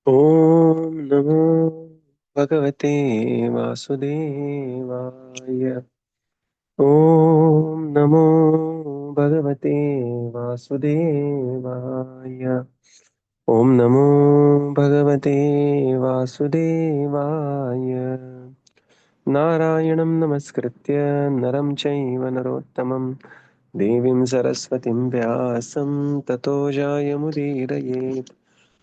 ॐ नमो भगवते वासुदेवाय। ॐ नमो भगवते वासुदेवाय। ॐ नमो भगवते वासुदेवाय। नारायणं नमस्कृत्य नरं चैव नरोत्तमं देवीं सरस्वतीं व्यासं ततो जायमुदीरयेत्।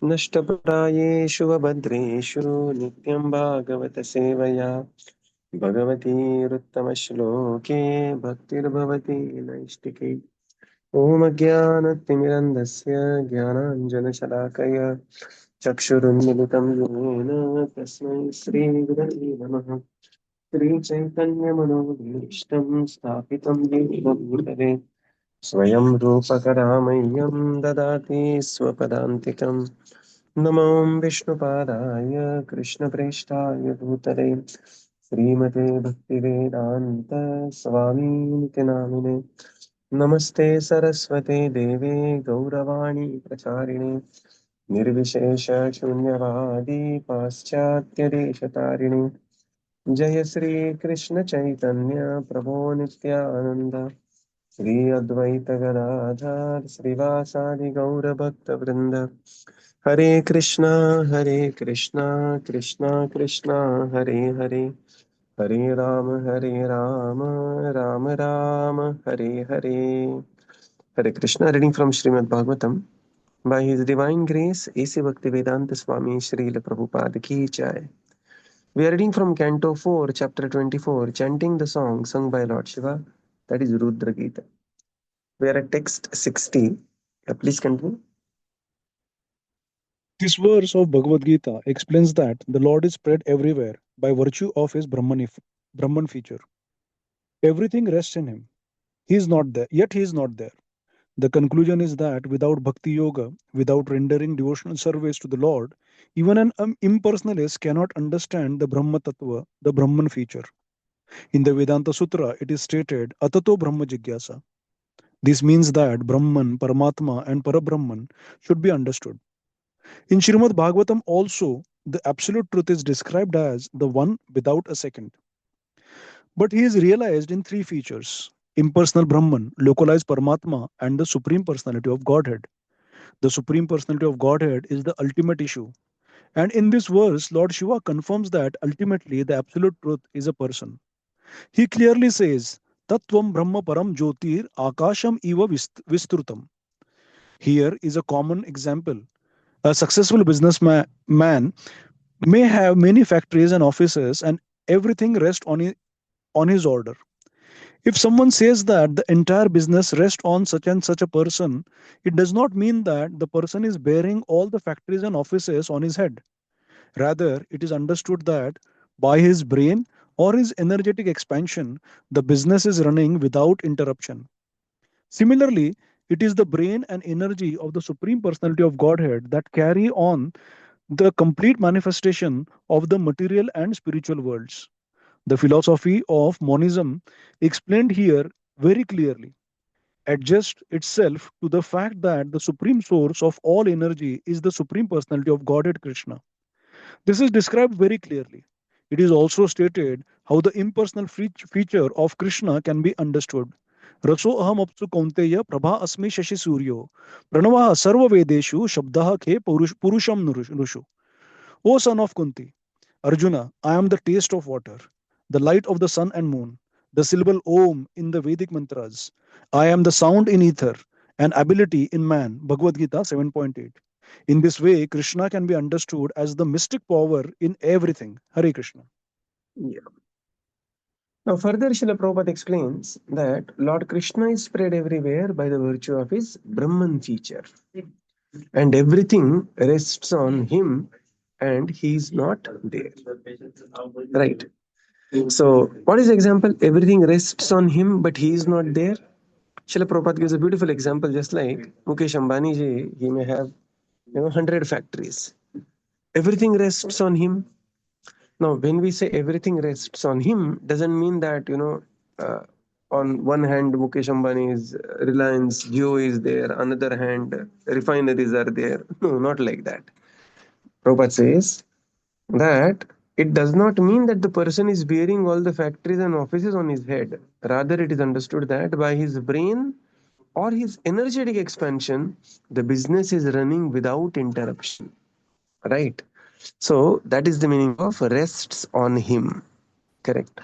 नष्टप्रायेषु वभद्रेषु नित्यं भागवतसेवया भगवतीरुत्तमश्लोके भक्तिर्भवति नैष्टिकी। ॐ अज्ञानतिमिरन्धस्य ज्ञानाञ्जनशलाकया चक्षुरुन्मिलितं येन तस्मै श्रीगुरवे नमः। श्रीचैतन्यमनोभीष्टं स्थापितं येन भूतले स्वयं रूपकरामह्यं ददाति स्वपदान्तिकम्। नमो विष्णुपादाय कृष्णप्रेष्ठाय भूतले श्रीमते भक्तिवेदान्त स्वामीति नामिने। नमस्ते सरस्वते देवे गौरवाणी प्रचारिणे निर्विशेष शून्यवादी पाश्चात्यदेशतारिणे। जय श्री कृष्ण चैतन्य प्रभो नित्यानंद श्री अद्वैत गदाधर श्रीवासादि गौर भक्त वृंद। हरे कृष्णा कृष्णा कृष्णा हरे हरे, हरे Ram Ram Ram Hare Hare. Hare Krishna, reading from Srimad Bhagavatam. By His Divine Grace, A.C. Bhaktivedanta Swami Srila Prabhupada Ki Jai. We are reading from Canto 4, Chapter 24, chanting the song sung by Lord Shiva, that is Rudra Gita. We are at text 60. Please continue. This verse of Bhagavad Gita explains that the Lord is spread everywhere by virtue of his Brahman feature. Everything rests in him. He is not there, yet he is not there. The conclusion is that without bhakti yoga, without rendering devotional service to the Lord, even an impersonalist cannot understand the Brahma Tattva, the Brahman feature. In the Vedanta Sutra, it is stated, Atato Brahma Jigyasa. This means that Brahman, Paramatma, and Parabrahman should be understood. In Srimad Bhagavatam also, the absolute truth is described as the one without a second. But he is realized in three features: impersonal Brahman, localized Paramatma, and the Supreme Personality of Godhead. The Supreme Personality of Godhead is the ultimate issue. And in this verse, Lord Shiva confirms that ultimately the absolute truth is a person. He clearly says, Tattvam Brahma Param Jyotir Akasham Eva Vistrutam. Here is a common example. A successful businessman may have many factories and offices and everything rests on his order. If someone says that the entire business rests on such and such a person, it does not mean that the person is bearing all the factories and offices on his head. Rather, it is understood that by his brain or his energetic expansion, the business is running without interruption. Similarly, it is the brain and energy of the Supreme Personality of Godhead that carry on the complete manifestation of the material and spiritual worlds. The philosophy of monism explained here very clearly adjusts itself to the fact that the supreme source of all energy is the Supreme Personality of Godhead Krishna. This is described very clearly. It is also stated how the impersonal feature of Krishna can be understood. Raso aham apsu kaunteya prabha asmi shashi suryo pranavah sarva vedeshu shabdah khe purusham nurushu. O son of Kunti, Arjuna, I am the taste of water, the light of the sun and moon, the syllable Om in the Vedic mantras. I am the sound in ether and ability in man. Bhagavad Gita 7.8. In this way, Krishna can be understood as the mystic power in everything. Hare Krishna. Yeah. Now, further, Srila Prabhupada explains that Lord Krishna is spread everywhere by the virtue of his Brahman feature, and everything rests on him, and he is not there. Right. So, what is the example? Everything rests on him, but he is not there. Srila Prabhupada gives a beautiful example, just like Mukesh Ambani ji, he may have 100 factories. Everything rests on him. Now, when we say everything rests on him, doesn't mean that on one hand Mukesh Ambani's Reliance Jio is there, another hand refineries are there. No, not like that. Prabhupada says that it does not mean that the person is bearing all the factories and offices on his head. Rather, it is understood that by his brain or his energetic expansion, the business is running without interruption. Right? So, that is the meaning of rests on him. Correct.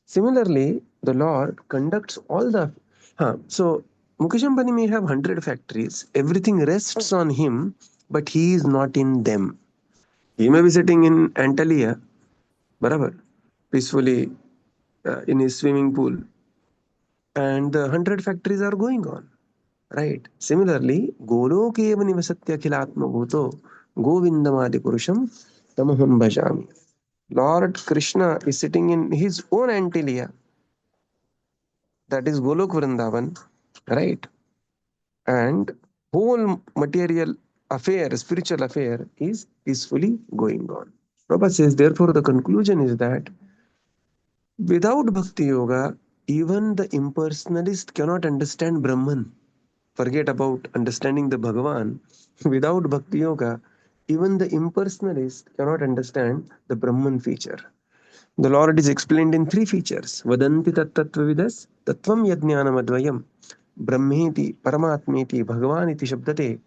Similarly, the Lord conducts all the. So, Mukesh Ambani may have 100 factories, everything rests on him, but he is not in them. He may be sitting in Antalya, barabar, peacefully in his swimming pool, and the 100 factories are going on. Right. Similarly, Golokeva Nivasatya Khilatma Bhuto Govindamadi Purusham Tamaham Bhajami. Lord Krishna is sitting in his own Antalya, that is Golok Vrindavan, right? And whole material affair, spiritual affair is peacefully going on. Prabhupada says, therefore, the conclusion is that without Bhakti Yoga, even the impersonalist cannot understand Brahman. Forget about understanding the Bhagavan. Without Bhakti Yoga, even the impersonalist cannot understand the Brahman feature. The Lord is explained in three features. Vadanti tattvavidas, tattvam yajnanamadvayam, brahmeti, paramatmeti, bhagavaniti shabdate.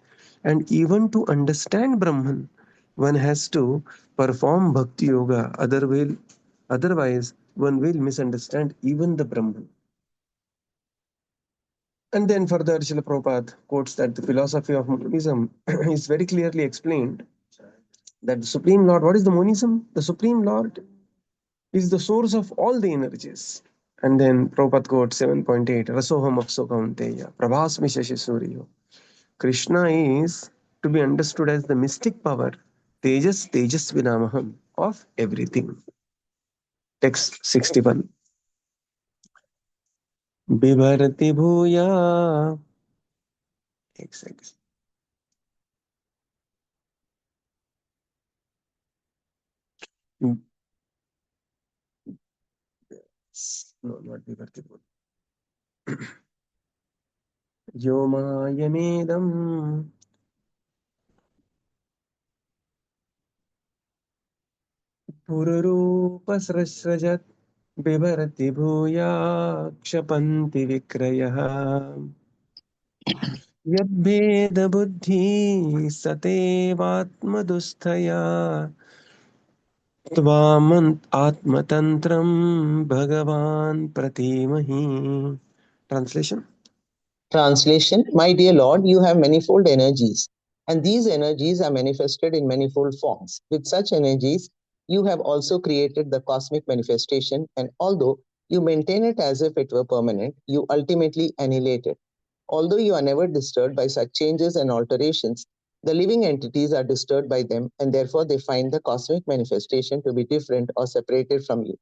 And even to understand Brahman, one has to perform Bhakti Yoga. Otherwise, one will misunderstand even the Brahman. And then further, Srila Prabhupada quotes that the philosophy of monism is very clearly explained that the Supreme Lord, what is the monism? The Supreme Lord is the source of all the energies. And then Prabhupada quotes 7.8, Rasoham Apso Kaunteya, Prabhasmi Shashi Suryo. Krishna is to be understood as the mystic power, Tejas Tejas Vinamaham, of everything. Text 61. Bibharati Bhuya. Exactly. No, not Bibharati Bhuya. Yomayamedam Pururupasrasrajat Bibharati Bhuya Kshapanti Vikrayah Yadbhed satevatmadusthaya Tvamant Atmatantram Bhagavan Pratimahi. Translation. Translation: My dear Lord, you have manifold energies, and these energies are manifested in manifold forms. With such energies, you have also created the cosmic manifestation, and although you maintain it as if it were permanent, you ultimately annihilate it. Although you are never disturbed by such changes and alterations, the living entities are disturbed by them, and therefore they find the cosmic manifestation to be different or separated from you.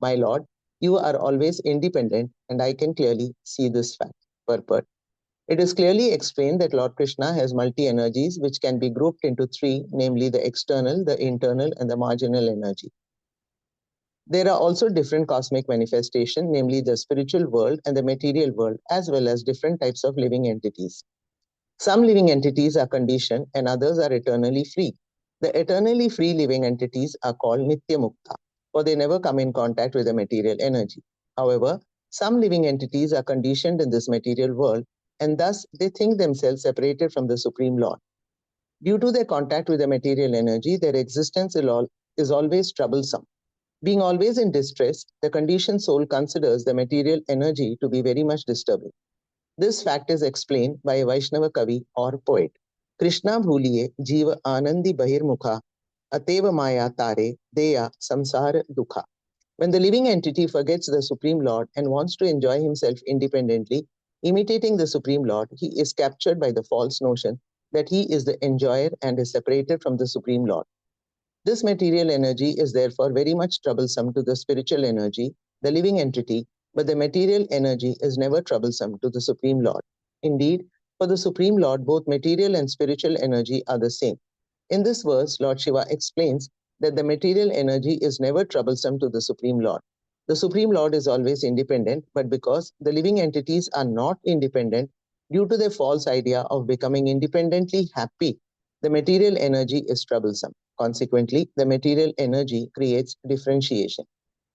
My Lord, you are always independent, and I can clearly see this fact. Purport. It is clearly explained that Lord Krishna has multi-energies which can be grouped into three, namely the external, the internal, and the marginal energy. There are also different cosmic manifestations, namely the spiritual world and the material world, as well as different types of living entities. Some living entities are conditioned and others are eternally free. The eternally free living entities are called Nitya Mukta, for they never come in contact with the material energy. However, some living entities are conditioned in this material world, and thus they think themselves separated from the Supreme Lord. Due to their contact with the material energy, their existence is always troublesome. Being always in distress, the conditioned soul considers the material energy to be very much disturbing. This fact is explained by a Vaishnava Kavi or poet. Krishna bhuliye jiva anandi bahirmukha ateva maya tare deya samsara dukha. When the living entity forgets the Supreme Lord and wants to enjoy himself independently, imitating the Supreme Lord, he is captured by the false notion that he is the enjoyer and is separated from the Supreme Lord. This material energy is therefore very much troublesome to the spiritual energy, the living entity, but the material energy is never troublesome to the Supreme Lord. Indeed, for the Supreme Lord, both material and spiritual energy are the same. In this verse, Lord Shiva explains that the material energy is never troublesome to the Supreme Lord. The Supreme Lord is always independent, but because the living entities are not independent, due to their false idea of becoming independently happy, the material energy is troublesome. Consequently, the material energy creates differentiation.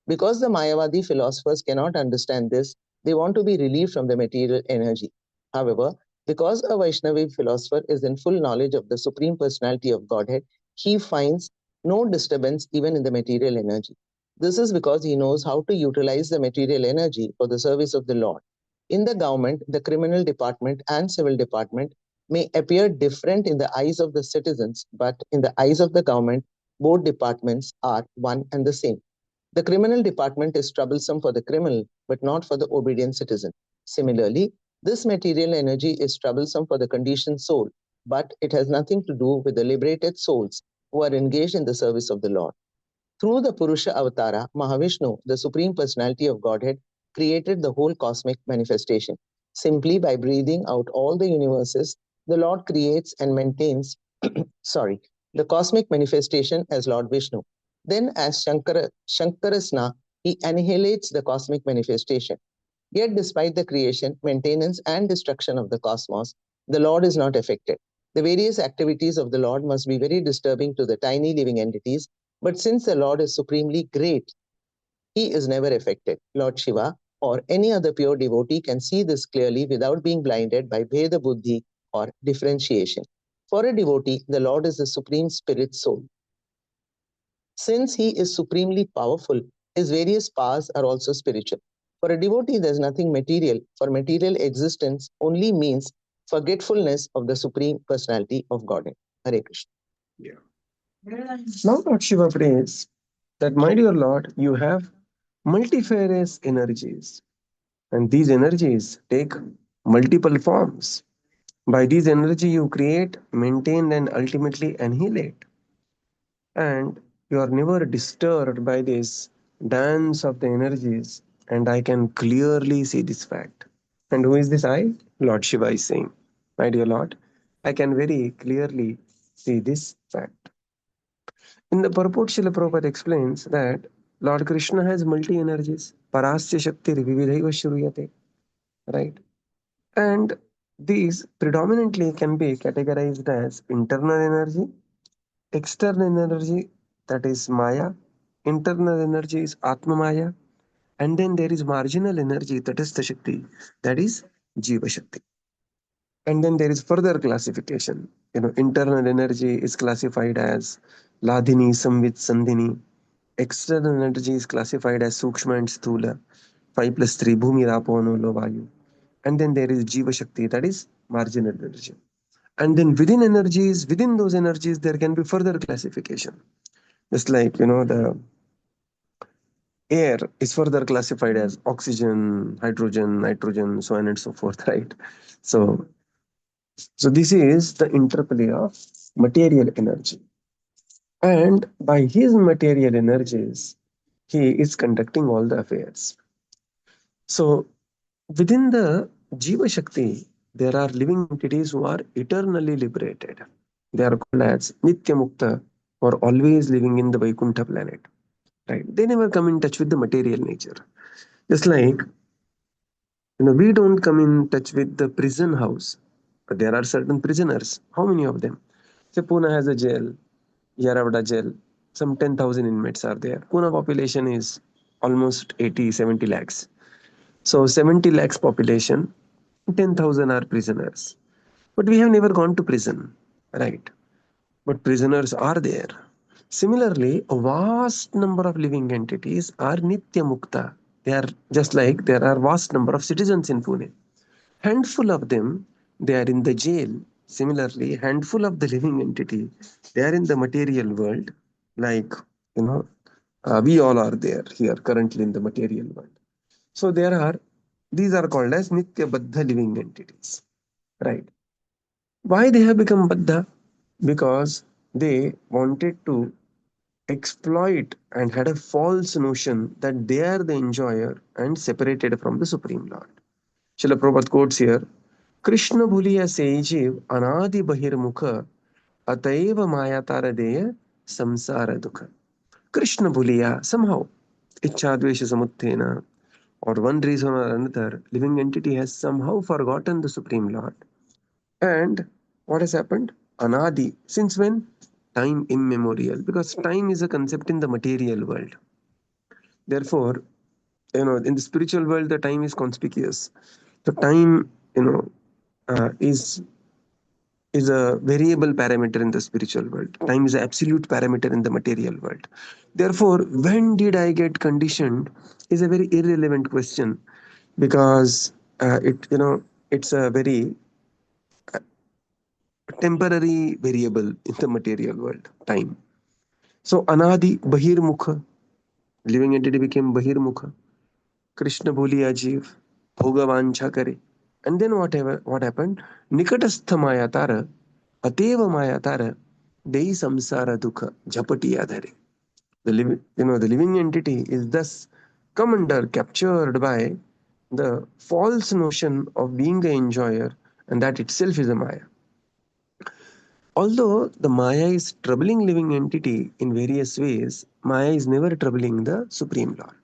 Because the Mayavadi philosophers cannot understand this, they want to be relieved from the material energy. However, because a Vaishnavi philosopher is in full knowledge of the Supreme Personality of Godhead, he finds no disturbance even in the material energy. This is because he knows how to utilize the material energy for the service of the Lord. In the government, the criminal department and civil department may appear different in the eyes of the citizens, but in the eyes of the government, both departments are one and the same. The criminal department is troublesome for the criminal, but not for the obedient citizen. Similarly, this material energy is troublesome for the conditioned soul, but it has nothing to do with the liberated souls who are engaged in the service of the Lord. Through the Purusha Avatara, Mahavishnu, the Supreme Personality of Godhead, created the whole cosmic manifestation. Simply by breathing out all the universes, the Lord creates and maintains the cosmic manifestation as Lord Vishnu. Then, as Shankarasna, he annihilates the cosmic manifestation. Yet, despite the creation, maintenance, and destruction of the cosmos, the Lord is not affected. The various activities of the Lord must be very disturbing to the tiny living entities, but since the Lord is supremely great, he is never affected. Lord Shiva or any other pure devotee can see this clearly without being blinded by Veda Buddhi or differentiation. For a devotee, the Lord is the supreme spirit soul. Since he is supremely powerful, his various powers are also spiritual. For a devotee, there is nothing material, for material existence only means forgetfulness of the Supreme Personality of Godhead. Hare Krishna. Now Lord Shiva prays that, my dear Lord, you have multifarious energies, and these energies take multiple forms. By these energy you create, maintain, and ultimately annihilate. And you are never disturbed by this dance of the energies, and I can clearly see this fact. And who is this I? Lord Shiva is saying, my dear Lord, I can very clearly see this fact. In the purport, Srila Prabhupada explains that Lord Krishna has multi energies, parasya shakti vividhaiva shruyate, right? And these predominantly can be categorized as internal energy, external energy, that is Maya, internal energy is Atma Maya, and then there is marginal energy, that is the Shakti, that is Jiva Shakti. And then there is further classification. Internal energy is classified as Ladhini, Samvit, Sandhini. External energy is classified as Sukshma and Sthula, 5 plus 3, Bhumi, Rapo, Nolo, Vayu. And then there is Jiva Shakti, that is marginal energy. And then within those energies, there can be further classification. Just like, the air is further classified as oxygen, hydrogen, nitrogen, so on and so forth, right? So, so this is the interplay of material energy. And by his material energies, he is conducting all the affairs. So within the Jiva Shakti, there are living entities who are eternally liberated. They are called as Nitya Mukta, or always living in the Vaikuntha planet. Right? They never come in touch with the material nature. Just like, we don't come in touch with the prison house, but there are certain prisoners. How many of them? Say Pune has a jail, Yaravada jail. Some 10,000 inmates are there. Pune population is almost 80, 70 lakhs. So 70 lakhs population, 10,000 are prisoners. But we have never gone to prison, right? But prisoners are there. Similarly, a vast number of living entities are Nitya Mukta. They are just like there are vast number of citizens in Pune. Handful of them, they are in the jail. Similarly, handful of the living entity, they are in the material world. Like, you know, we all are there here currently in the material world. So these are called as Nitya Baddha living entities, right? Why they have become Baddha? Because they wanted to exploit and had a false notion that they are the enjoyer and separated from the Supreme Lord. Srila Prabhupada quotes here, Krishna bhuliya sejiv anadi bahirmukha ataiva mayatara deya samsara dukha. Krishna bhuliya, somehow, ichchadvesha samuttena, or one reason or another, living entity has somehow forgotten the Supreme Lord. And what has happened? Anadi. Since when? time immemorial, because time is a concept in the material world. Therefore, in the spiritual world, the time is conspicuous. The time, is a variable parameter in the spiritual world. Time is an absolute parameter in the material world. Therefore, when did I get conditioned is a very irrelevant question, because it's a very temporary variable in the material world, time. So Anadi Bahirmukha, living entity became Bahirmukha. Krishna boliya jeev, bhogavancha kare. And then what happened? Nikatastha maya tara, ateva maya tara, dei samsara dukha, japati adhare. The living entity is thus come under, captured by the false notion of being the enjoyer, and that itself is a maya. Although the Maya is troubling living entity in various ways, Maya is never troubling the Supreme Lord.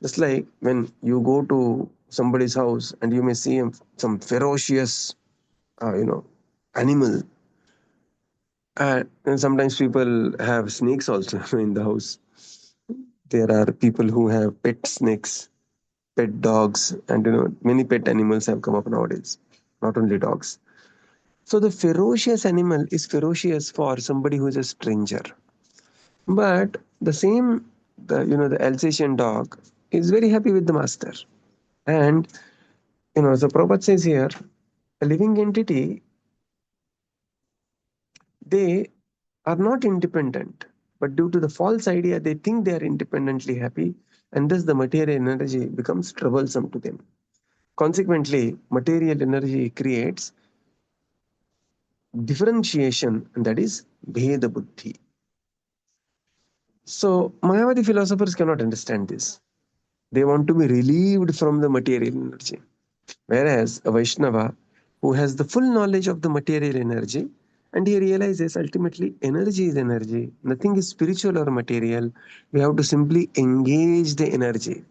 Just like when you go to somebody's house and you may see some ferocious, animal. And sometimes people have snakes also in the house. There are people who have pet snakes, pet dogs, and many pet animals have come up nowadays, not only dogs. So the ferocious animal is ferocious for somebody who is a stranger. But the Alsatian dog is very happy with the master. And, so Prabhupada says here, a living entity, they are not independent, but due to the false idea, they think they are independently happy, and thus the material energy becomes troublesome to them. Consequently, material energy creates differentiation, and that is Bheda Buddhi. So, Mayavadi philosophers cannot understand this. They want to be relieved from the material energy. Whereas a Vaishnava who has the full knowledge of the material energy, and he realizes ultimately energy is energy, nothing is spiritual or material. We have to simply engage the energy.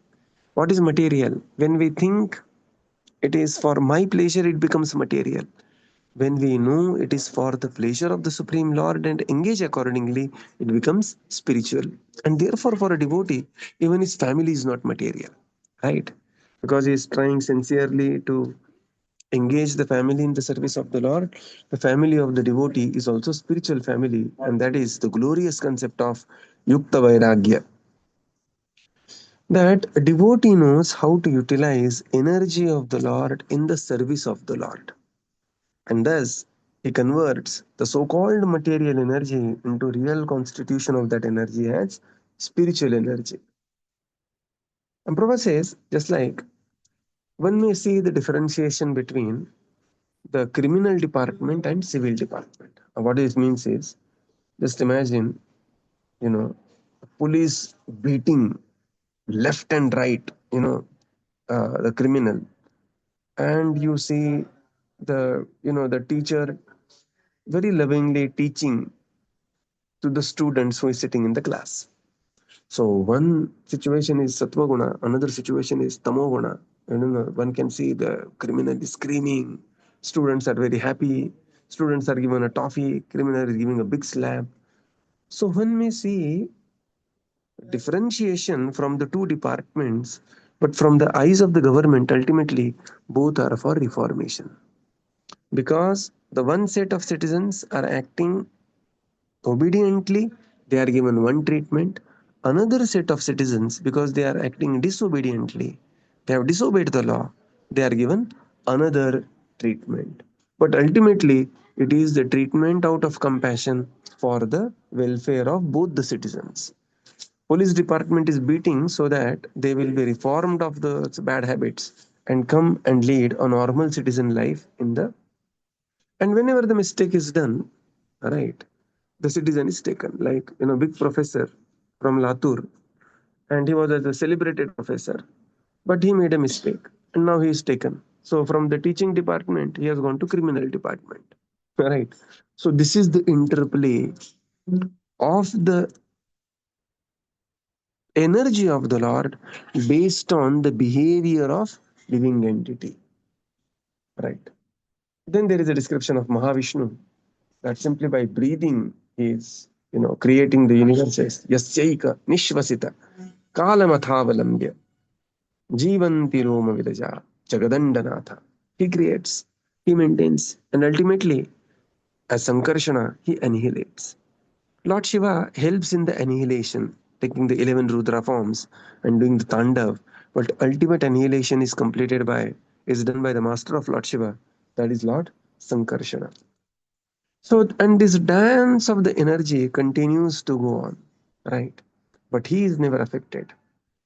What is material? When we think it is for my pleasure, it becomes material. When we know it is for the pleasure of the Supreme Lord and engage accordingly, it becomes spiritual. And therefore, for a devotee, even his family is not material, right? Because he is trying sincerely to engage the family in the service of the Lord. The family of the devotee is also spiritual family, and that is the glorious concept of Yukta Vairagya. That a devotee knows how to utilize energy of the Lord in the service of the Lord. And thus, he converts the so-called material energy into real constitution of that energy as spiritual energy. And Prabhupada says, just like one may see the differentiation between the criminal department and civil department. What this means is, just imagine, police beating left and right, the criminal, and you see the teacher very lovingly teaching to the students who is sitting in the class. So one situation is sattva guna, another situation is tamo guna. One can see the criminal is screaming, students are very happy, students are given a toffee, criminal is giving a big slap. So one may see differentiation from the two departments, but from the eyes of the government, ultimately both are for reformation. Because the one set of citizens are acting obediently, they are given one treatment. Another set of citizens, because they are acting disobediently, they have disobeyed the law, they are given another treatment. But ultimately, it is the treatment out of compassion for the welfare of both the citizens. Police department is beating so that they will be reformed of the bad habits and come and lead a normal citizen life in the. And whenever the mistake is done, right, the citizen is taken. Like, big professor from Latur, and he was a celebrated professor, but he made a mistake, and now he is taken. So from the teaching department, he has gone to criminal department, right? So this is the interplay of the energy of the Lord based on the behavior of living entity, right? Then there is a description of Mahavishnu, that simply by breathing He is, creating the universes. Yasyaika Nishvasita Kalamathavalambya Jivanti Roma Vidaja Jagadandanatha. He creates, he maintains, and ultimately, as Sankarshana, he annihilates. Lord Shiva helps in the annihilation, taking the 11 Rudra forms and doing the Tandav, but ultimate annihilation is done by the master of Lord Shiva, that is Lord Sankarshana. So, and this dance of the energy continues to go on, right? But he is never affected.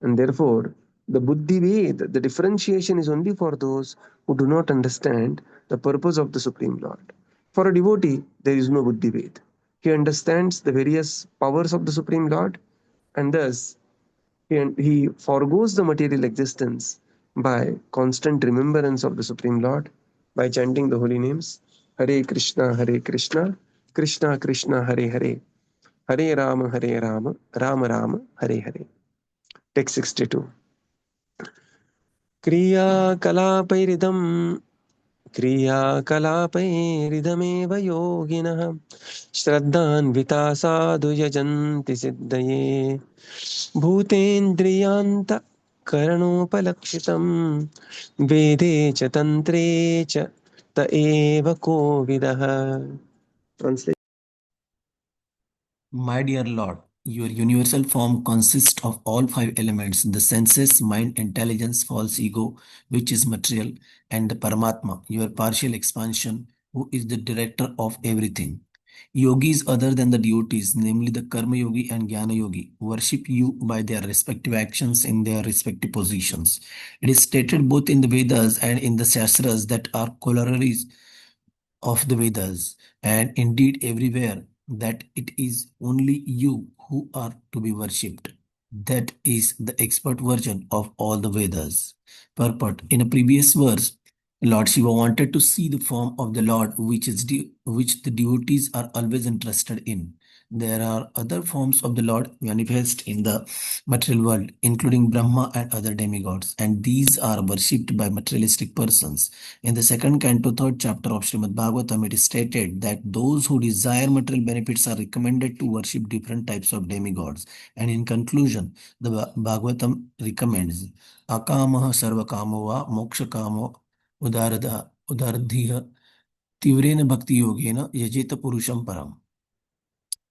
And therefore, the Buddhi Ved, the differentiation is only for those who do not understand the purpose of the Supreme Lord. For a devotee, there is no Buddhi Ved. He understands the various powers of the Supreme Lord, and thus he forgoes the material existence by constant remembrance of the Supreme Lord, by chanting the holy names Hare Krishna, Krishna Krishna, Hare Hare, Hare Rama, Rama Rama, Hare Hare. Text 62. क्रियाकलापैरिदं क्रियाकलापैरिदमेव योगिनः श्रद्धान्विता साधु यजन्ति सिद्धये भूतेन्द्रियान्तकरणोपलक्षितं वेदे च तन्त्रे च त एव कोविदः. Translation. My dear Lord, your universal form consists of all five elements: the senses, mind, intelligence, false ego, which is material, and the Paramatma, your partial expansion, who is the director of everything. Yogis other than the devotees, namely the Karma Yogi and Jnana Yogi, worship you by their respective actions in their respective positions. It is stated both in the Vedas and in the Shastras that are corollaries of the Vedas, and indeed everywhere, that it is only you who are to be worshipped. That is the expert version of all the Vedas. Purport. In a previous verse, Lord Shiva wanted to see the form of the Lord, which the devotees are always interested in. There are other forms of the Lord manifest in the material world, including Brahma and other demigods, and these are worshipped by materialistic persons. In the second canto, third chapter of Srimad Bhagavatam, it is stated that those who desire material benefits are recommended to worship different types of demigods. And in conclusion, the Bhagavatam recommends Akamaha Sarvakamo va Moksha Kamo Udaradhiha Tivrena Bhakti Yogena Yajeta Purusham Param.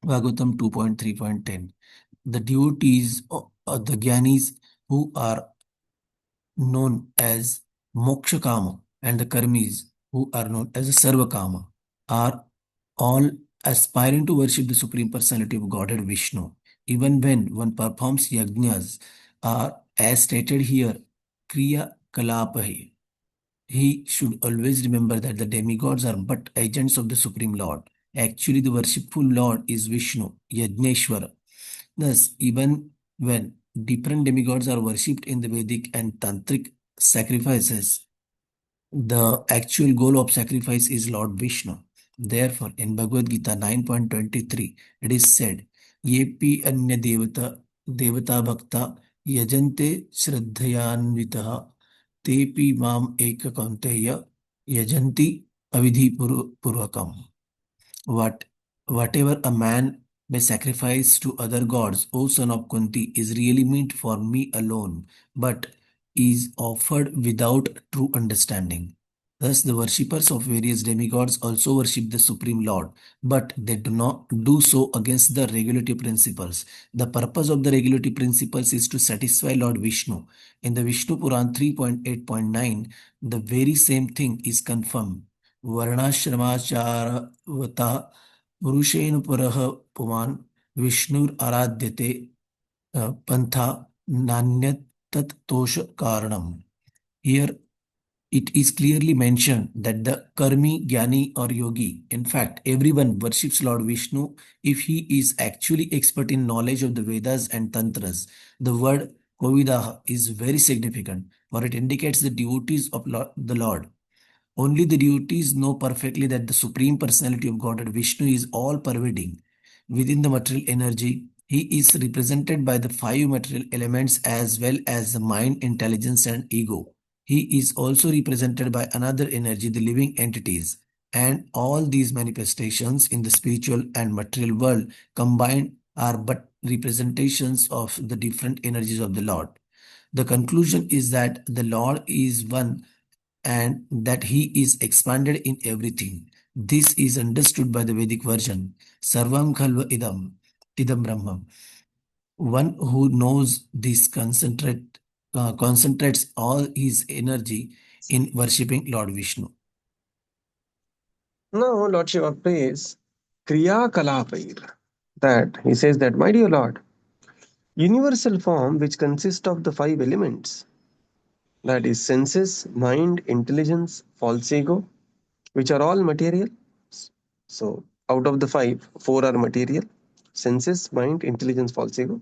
Bhagavatam 2.3.10. The devotees, the Gyanis who are known as Moksha Kama and the Karmis who are known as Sarvakama are all aspiring to worship the Supreme Personality of Godhead Vishnu. Even when one performs yajnas, are as stated here, Kriya Kalapahi. He should always remember that the demigods are but agents of the Supreme Lord. Actually, the worshipful Lord is Vishnu, Yajneshwara. Thus, even when different demigods are worshipped in the Vedic and Tantric sacrifices, the actual goal of sacrifice is Lord Vishnu. Therefore, in Bhagavad Gita 9.23, it is said, Yepi anya devata bhakta yajante shraddhayanvitaha tepi mam eka kaunteya yajanti avidhi purvakam. Whatever a man may sacrifice to other gods, O son of Kunti, is really meant for me alone, but is offered without true understanding. Thus, the worshippers of various demigods also worship the Supreme Lord, but they do not do so against the regulative principles. The purpose of the regulative principles is to satisfy Lord Vishnu. In the Vishnu Puran 3.8.9, the very same thing is confirmed. Varnashramacharvata Purushen Purah Puman Vishnur Aradhyate Pantha Nanyat Tat Tosha Karanam. Here it is clearly mentioned that the Karmi, Jnani or Yogi, in fact, everyone worships Lord Vishnu if he is actually expert in knowledge of the Vedas and Tantras. The word Kovidaha is very significant, for it indicates the devotees of the Lord. Only the devotees know perfectly that the Supreme Personality of Godhead Vishnu is all-pervading. Within the material energy, he is represented by the five material elements as well as the mind, intelligence, and ego. He is also represented by another energy, the living entities. And all these manifestations in the spiritual and material world combined are but representations of the different energies of the Lord. The conclusion is that the Lord is one and that he is expanded in everything. This is understood by the Vedic version. Sarvam khalva idam Brahma. One who knows this concentrates all his energy in worshipping Lord Vishnu. Now, Lord Shiva prays Kriya Kalapair, that he says that, my dear Lord, universal form which consists of the five elements, that is senses, mind, intelligence, false ego, which are all material. So, out of the five, four are material: senses, mind, intelligence, false ego,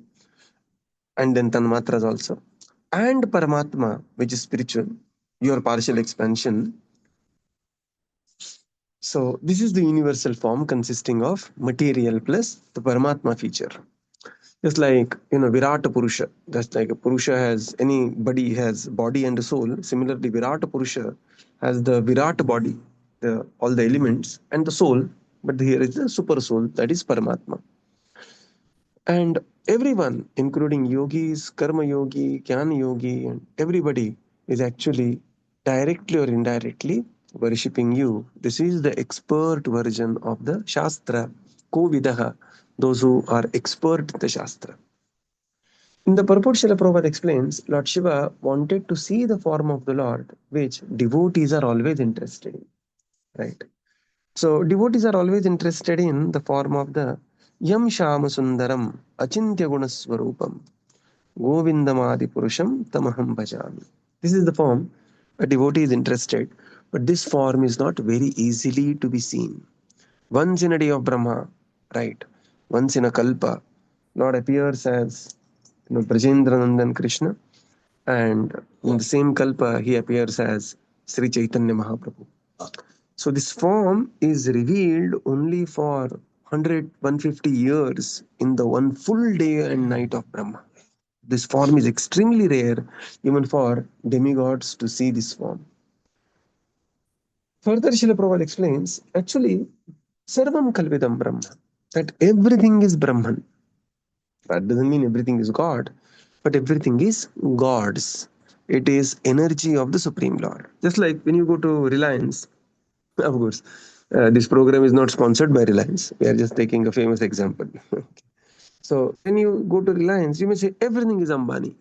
and then Tanmatras also. And Paramatma, which is spiritual, your partial expansion. So, this is the universal form consisting of material plus the Paramatma feature. Just like, Virata Purusha, just like a Purusha has, anybody has body and a soul. Similarly, Virata Purusha has the Virata body, all the elements, and the soul. But here is the super soul, that is Paramatma. And everyone, including yogis, karma yogi, jnana yogi, and everybody is actually directly or indirectly worshipping you. This is the expert version of the Shastra, Kovidaha, those who are expert in the Shastra. In the purport, Srila Prabhupada explains, Lord Shiva wanted to see the form of the Lord, which devotees are always interested in. Right? So devotees are always interested in the form of the Yam Shama Sundaram Achintya Gunaswarupam Govindamadi Purusham Tamaham Bhajami. This is the form a devotee is interested, but this form is not very easily to be seen. Once in a day of Brahma, right? Once in a Kalpa, Lord appears as Brajendranandan Krishna, and in the same Kalpa he appears as Sri Chaitanya Mahaprabhu. So this form is revealed only for 100, 150 years in the one full day and night of Brahma. This form is extremely rare even for demigods to see this form. Further, Srila Prabhupada explains, actually, Sarvam Kalvidam Brahma, that everything is Brahman. That doesn't mean everything is God, but everything is God's. It is energy of the Supreme Lord. Just like when you go to Reliance, of course, this program is not sponsored by Reliance. We are just taking a famous example. So when you go to Reliance, you may say everything is Ambani.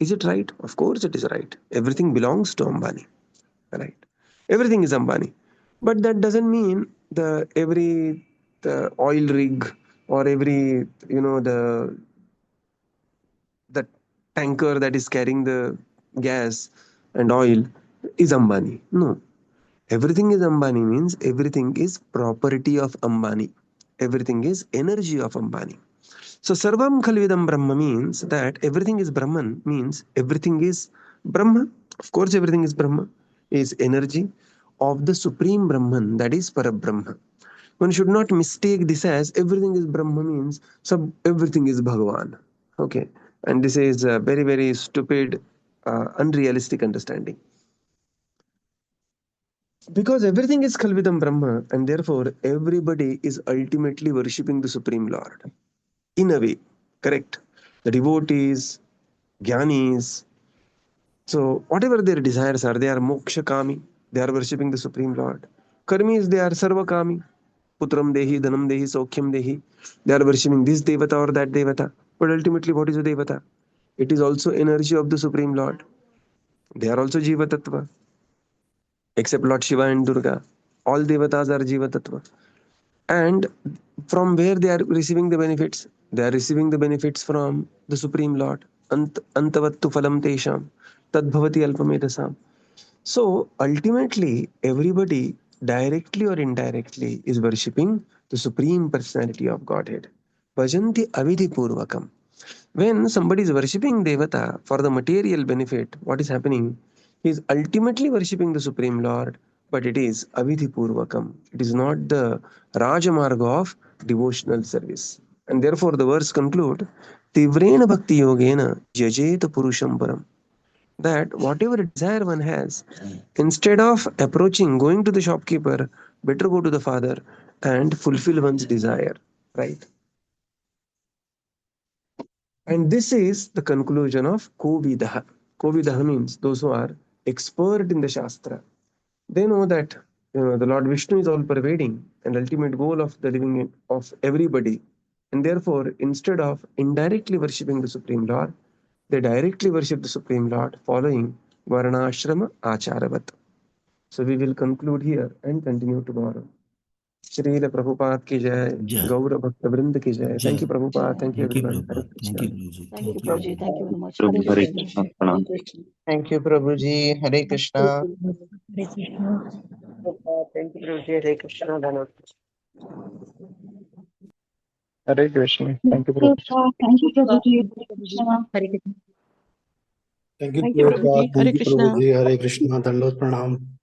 Is it right? Of course it is right. Everything belongs to Ambani. Right? Everything is Ambani. But that doesn't mean every oil rig or every the tanker that is carrying the gas and oil is Ambani. No. Everything is Ambani means everything is property of Ambani. Everything is energy of Ambani. So Sarvam Khalvidam Brahma means that everything is Brahman, means everything is Brahma. Of course, everything is Brahma, is energy of the Supreme Brahman, that is Parabrahma. One should not mistake this as everything is Brahma means everything is Bhagavan. Okay. And this is a very, very stupid, unrealistic understanding. Because everything is Khalvidam Brahma, and therefore everybody is ultimately worshipping the Supreme Lord. In a way, correct? The devotees, jnanis. So whatever their desires are, they are moksha kami. They are worshipping the Supreme Lord. Karmis, they are sarva kami. Putram dehi, dhanam dehi, sokhyam dehi. They are worshipping this devata or that devata. But ultimately, what is the devata? It is also energy of the Supreme Lord. They are also jiva tattva. Except Lord Shiva and Durga. All devatas are jiva tattva. And from where they are receiving the benefits? They are receiving the benefits from the Supreme Lord. Antavattu phalam tesham. Tadbhavati alpamedasam. So ultimately, everybody, directly or indirectly, is worshipping the Supreme Personality of Godhead. Bhajanti avidhi purvakam. When somebody is worshipping Devata for the material benefit, what is happening? He is ultimately worshipping the Supreme Lord, but it is avidhi purvakam. It is not the Rajamarga of devotional service. And therefore the verse conclude, Tivrena bhakti yogena jajeta purusham param. That whatever desire one has, instead of going to the shopkeeper better go to the Father and fulfill one's desire, right? And this is the conclusion of Kovidaha. Kovidaha means those who are expert in the Shastra. They know that the Lord Vishnu is all pervading and ultimate goal of the living of everybody. And therefore, instead of indirectly worshipping the Supreme Lord, they directly worship the Supreme Lord following Varnashrama Acharavat. So we will conclude here and continue tomorrow. Shri Prabhupada ki jai, Jai. Gaura Bhakta Vrinda ki jai. Thank you, Prabhupada. Thank you, Thank you, everybody. Hare Prabhupada. Krishna. Thank you, Guruji. Thank you, Thank Prabhuji. you. Thank you very much. Prabhu, Hare Hare Krishna. Krishna, Pranam. Thank you, Prabhuji. Hare Krishna. Hare Krishna. Thank you, Prabhuji. Hare Krishna. Dhanavad. Hare Krishna. Thank you, Prabhu. Thank you, Prabhuji. Hare Krishna. Hare Krishna. Thank you, Thank you, Prabhupada. Prabhuji. Hare Thank you, Krishna. Prabhuji. Hare Krishna. Dandot Pranam.